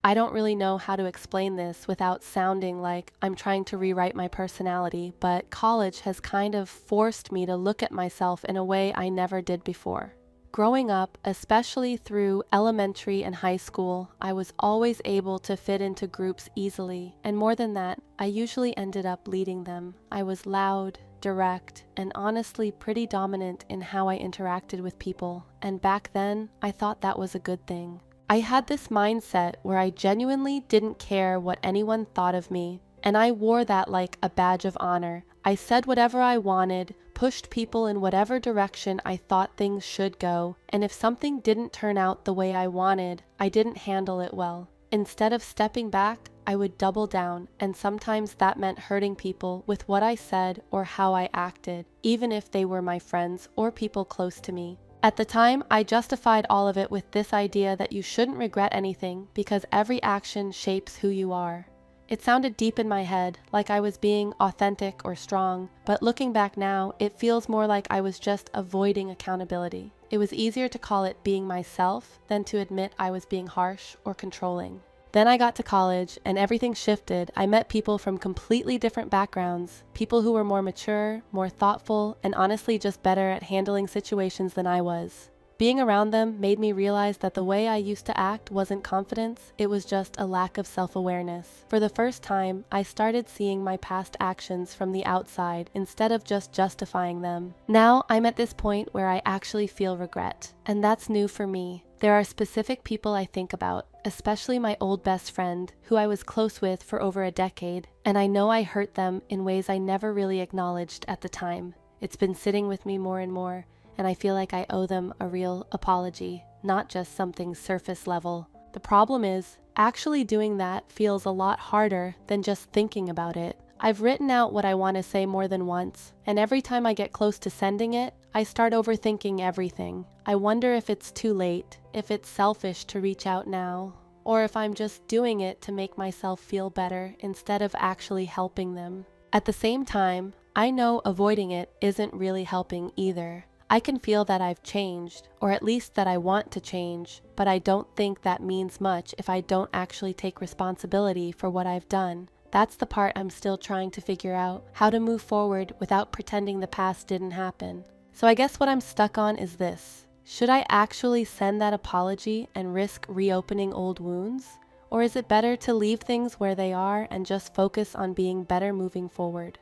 I don't really know how to explain this without sounding like I'm trying to rewrite my personality, but college has kind of forced me to look at myself in a way I never did before. Growing up, especially through elementary and high school, I was always able to fit into groups easily, and more than that, I usually ended up leading them. I was loud, direct, and honestly pretty dominant in how I interacted with people, and back then, I thought that was a good thing. I had this mindset where I genuinely didn't care what anyone thought of me, and I wore that like a badge of honor. I said whatever I wanted, pushed people in whatever direction I thought things should go, and if something didn't turn out the way I wanted, I didn't handle it well. Instead of stepping back, I would double down, and sometimes that meant hurting people with what I said or how I acted, even if they were my friends or people close to me. At the time, I justified all of it with this idea that you shouldn't regret anything because every action shapes who you are. It sounded deep in my head, like I was being authentic or strong, but looking back now, it feels more like I was just avoiding accountability. It was easier to call it being myself than to admit I was being harsh or controlling. Then I got to college and everything shifted. I met people from completely different backgrounds, people who were more mature, more thoughtful, and honestly just better at handling situations than I was. Being around them made me realize that the way I used to act wasn't confidence, it was just a lack of self-awareness. For the first time, I started seeing my past actions from the outside instead of just justifying them. Now I'm at this point where I actually feel regret, and that's new for me. There are specific people I think about, especially my old best friend, who I was close with for over a decade, and I know I hurt them in ways I never really acknowledged at the time. It's been sitting with me more and more, and I feel like I owe them a real apology, not just something surface level. The problem is, actually doing that feels a lot harder than just thinking about it. I've written out what I want to say more than once, and every time I get close to sending it, I start overthinking everything. I wonder if it's too late, if it's selfish to reach out now, or if I'm just doing it to make myself feel better instead of actually helping them. At the same time, I know avoiding it isn't really helping either. I can feel that I've changed, or at least that I want to change, but I don't think that means much if I don't actually take responsibility for what I've done. That's the part I'm still trying to figure out, how to move forward without pretending the past didn't happen. So I guess what I'm stuck on is this. Should I actually send that apology and risk reopening old wounds? Or is it better to leave things where they are and just focus on being better moving forward?